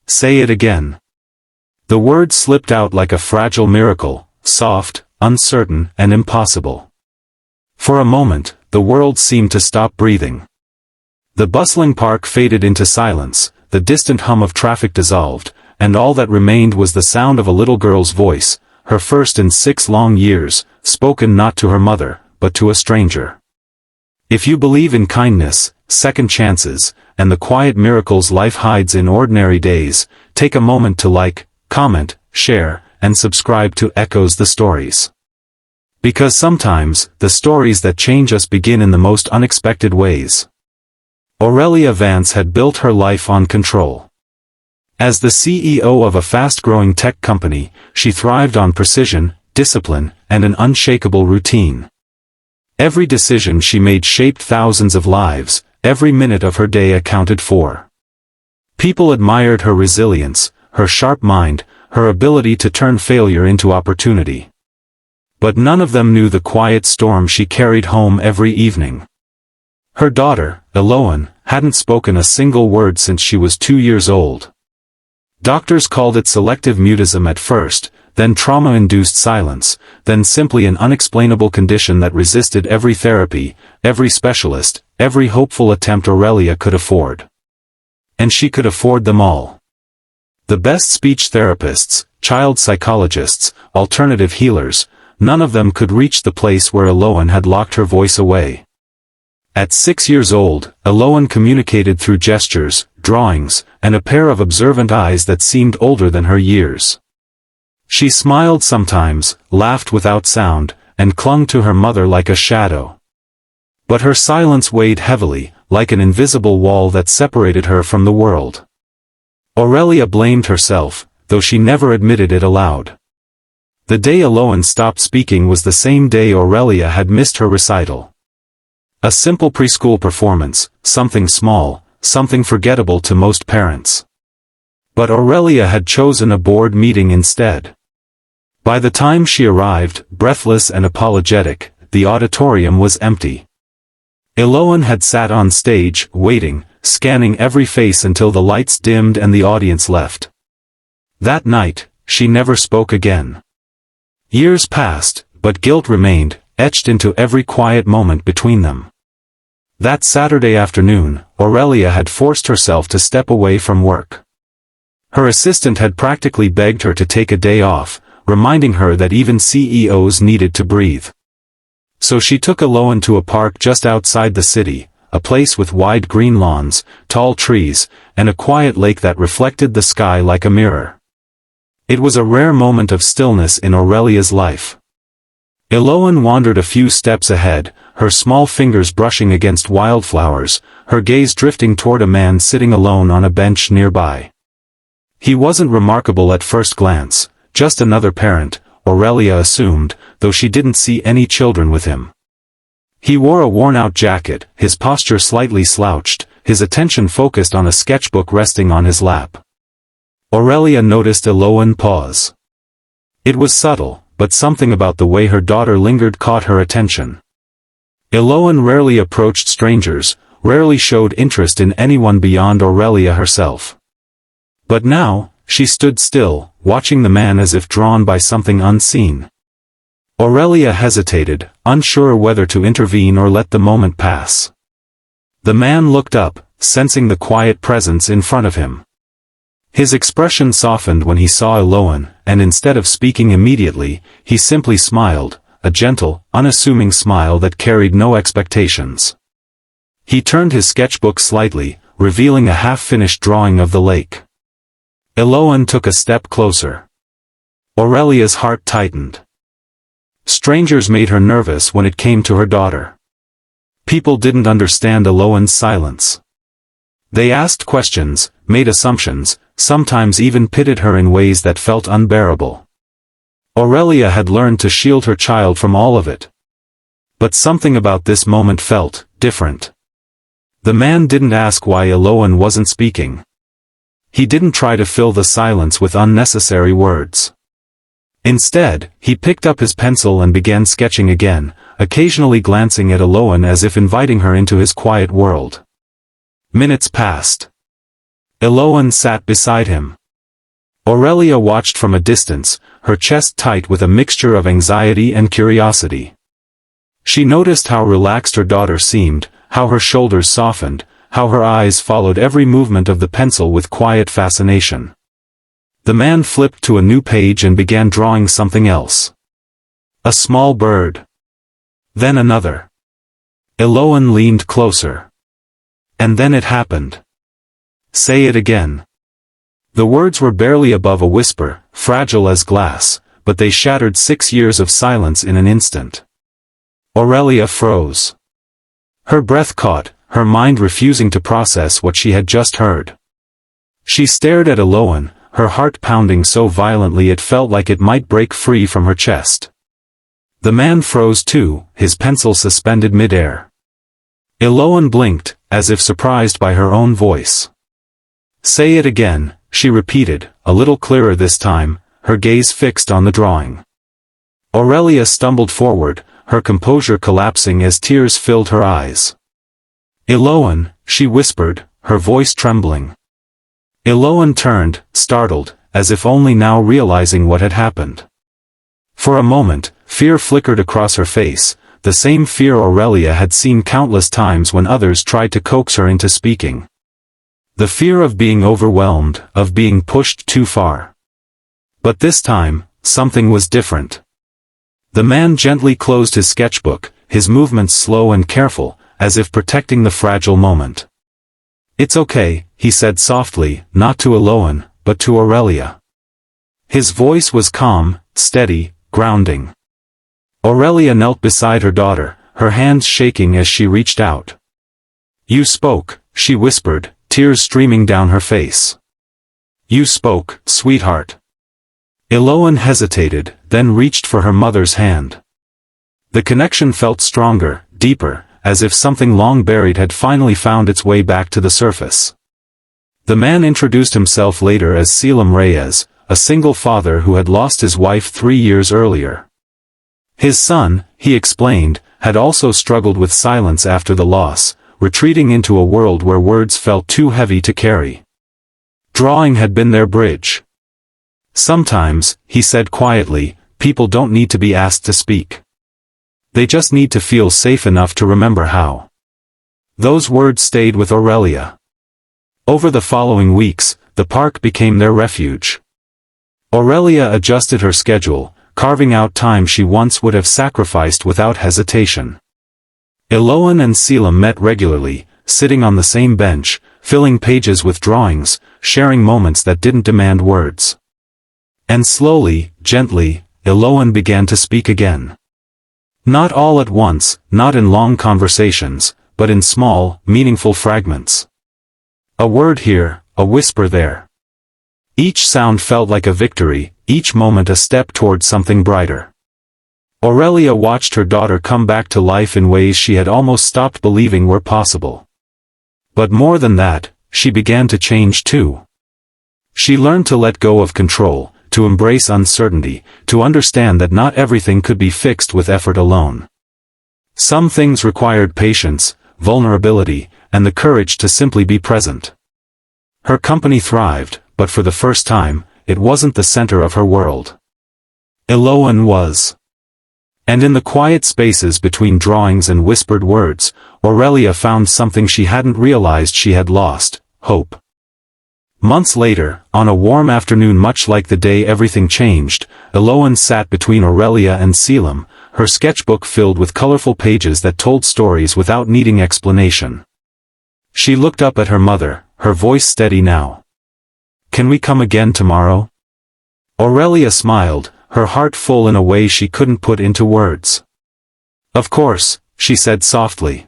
Say it again. The word slipped out like a fragile miracle, soft, uncertain, and impossible. For a moment, the world seemed to stop breathing. The bustling park faded into silence, the distant hum of traffic dissolved, and all that remained was the sound of a little girl's voice, her first in 6 long years, spoken not to her mother, but to a stranger. If you believe in kindness, second chances, and the quiet miracles life hides in ordinary days, take a moment to like, comment, share, and subscribe to Echoes the Stories. Because sometimes, the stories that change us begin in the most unexpected ways. Aurelia Vance had built her life on control. As the CEO of a fast-growing tech company, she thrived on precision, discipline, and an unshakable routine. Every decision she made shaped thousands of lives, every minute of her day accounted for. People admired her resilience, her sharp mind, her ability to turn failure into opportunity. But none of them knew the quiet storm she carried home every evening. Her daughter, Eloan, hadn't spoken a single word since she was 2 years old. Doctors called it selective mutism at first, then trauma-induced silence, then simply an unexplainable condition that resisted every therapy, every specialist, every hopeful attempt Aurelia could afford. And she could afford them all. The best speech therapists, child psychologists, alternative healers, none of them could reach the place where Eloan had locked her voice away. At 6 years old, Eloan communicated through gestures, drawings, and a pair of observant eyes that seemed older than her years. She smiled sometimes, laughed without sound, and clung to her mother like a shadow. But her silence weighed heavily, like an invisible wall that separated her from the world. Aurelia blamed herself, though she never admitted it aloud. The day Eloan stopped speaking was the same day Aurelia had missed her recital. A simple preschool performance, something small, something forgettable to most parents. But Aurelia had chosen a board meeting instead. By the time she arrived, breathless and apologetic, the auditorium was empty. Eloan had sat on stage, waiting, scanning every face until the lights dimmed and the audience left. That night, she never spoke again. Years passed, but guilt remained, etched into every quiet moment between them. That Saturday afternoon, Aurelia had forced herself to step away from work. Her assistant had practically begged her to take a day off, reminding her that even CEOs needed to breathe. So she took Eloan to a park just outside the city, a place with wide green lawns, tall trees, and a quiet lake that reflected the sky like a mirror. It was a rare moment of stillness in Aurelia's life. Eloan wandered a few steps ahead, her small fingers brushing against wildflowers, her gaze drifting toward a man sitting alone on a bench nearby. He wasn't remarkable at first glance, just another parent, Aurelia assumed, though she didn't see any children with him. He wore a worn-out jacket, his posture slightly slouched, his attention focused on a sketchbook resting on his lap. Aurelia noticed Eloan pause. It was subtle, but something about the way her daughter lingered caught her attention. Eloan rarely approached strangers, rarely showed interest in anyone beyond Aurelia herself. But now, she stood still, watching the man as if drawn by something unseen. Aurelia hesitated, unsure whether to intervene or let the moment pass. The man looked up, sensing the quiet presence in front of him. His expression softened when he saw Eloan, and instead of speaking immediately, he simply smiled, a gentle, unassuming smile that carried no expectations. He turned his sketchbook slightly, revealing a half-finished drawing of the lake. Eloan took a step closer. Aurelia's heart tightened. Strangers made her nervous when it came to her daughter. People didn't understand Eloan's silence. They asked questions, made assumptions, sometimes even pitted her in ways that felt unbearable. Aurelia had learned to shield her child from all of it. But something about this moment felt different. The man didn't ask why Eloan wasn't speaking. He didn't try to fill the silence with unnecessary words. Instead, he picked up his pencil and began sketching again, occasionally glancing at Eloan as if inviting her into his quiet world. Minutes passed. Eloan sat beside him. Aurelia watched from a distance, her chest tight with a mixture of anxiety and curiosity. She noticed how relaxed her daughter seemed, how her shoulders softened, how her eyes followed every movement of the pencil with quiet fascination. The man flipped to a new page and began drawing something else. A small bird. Then another. Eloan leaned closer. And then it happened. Say it again. The words were barely above a whisper, fragile as glass, but they shattered 6 years of silence in an instant. Aurelia froze. Her breath caught, her mind refusing to process what she had just heard. She stared at Eloan, her heart pounding so violently it felt like it might break free from her chest. The man froze too, his pencil suspended mid-air. Eloan blinked, as if surprised by her own voice. Say it again, she repeated, a little clearer this time, her gaze fixed on the drawing. Aurelia stumbled forward, her composure collapsing as tears filled her eyes. Eloan, she whispered, her voice trembling. Eloan turned, startled, as if only now realizing what had happened. For a moment, fear flickered across her face, the same fear Aurelia had seen countless times when others tried to coax her into speaking. The fear of being overwhelmed, of being pushed too far. But this time, something was different. The man gently closed his sketchbook, his movements slow and careful, as if protecting the fragile moment. It's okay, he said softly, not to Eloan, but to Aurelia. His voice was calm, steady, grounding. Aurelia knelt beside her daughter, her hands shaking as she reached out. You spoke, she whispered, tears streaming down her face. You spoke, sweetheart. Eloan hesitated, then reached for her mother's hand. The connection felt stronger, deeper, as if something long buried had finally found its way back to the surface. The man introduced himself later as Caelum Reyes, a single father who had lost his wife 3 years earlier. His son, he explained, had also struggled with silence after the loss, retreating into a world where words felt too heavy to carry. Drawing had been their bridge. Sometimes, he said quietly, people don't need to be asked to speak. They just need to feel safe enough to remember how. Those words stayed with Aurelia. Over the following weeks, the park became their refuge. Aurelia adjusted her schedule, carving out time she once would have sacrificed without hesitation. Eloan and Caelum met regularly, sitting on the same bench, filling pages with drawings, sharing moments that didn't demand words. And slowly, gently, Eloan began to speak again. Not all at once, not in long conversations, but in small, meaningful fragments. A word here, a whisper there. Each sound felt like a victory, each moment a step toward something brighter. Aurelia watched her daughter come back to life in ways she had almost stopped believing were possible. But more than that, she began to change too. She learned to let go of control, to embrace uncertainty, to understand that not everything could be fixed with effort alone. Some things required patience, vulnerability, and the courage to simply be present. Her company thrived, but for the first time, it wasn't the center of her world. Eloan was. And in the quiet spaces between drawings and whispered words, Aurelia found something she hadn't realized she had lost, hope. Months later, on a warm afternoon much like the day everything changed, Eloan sat between Aurelia and Caelum, her sketchbook filled with colorful pages that told stories without needing explanation. She looked up at her mother, her voice steady now. Can we come again tomorrow? Aurelia smiled, her heart full in a way she couldn't put into words. Of course, she said softly.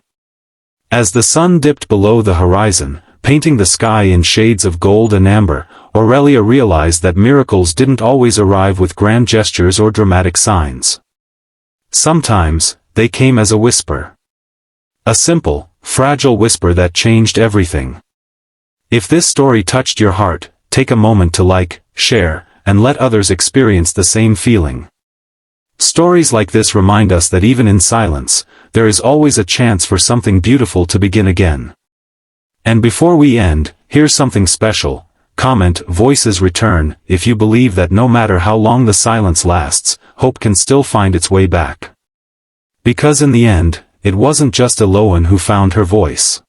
As the sun dipped below the horizon, painting the sky in shades of gold and amber, Aurelia realized that miracles didn't always arrive with grand gestures or dramatic signs. Sometimes, they came as a whisper. A simple, fragile whisper that changed everything. If this story touched your heart, take a moment to like, share, and let others experience the same feeling. Stories like this remind us that even in silence, there is always a chance for something beautiful to begin again. And before we end, here's something special. comment, voices return, if you believe that no matter how long the silence lasts, hope can still find its way back. Because in the end, it wasn't just Eloan who found her voice.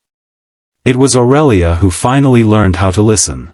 It was Aurelia who finally learned how to listen.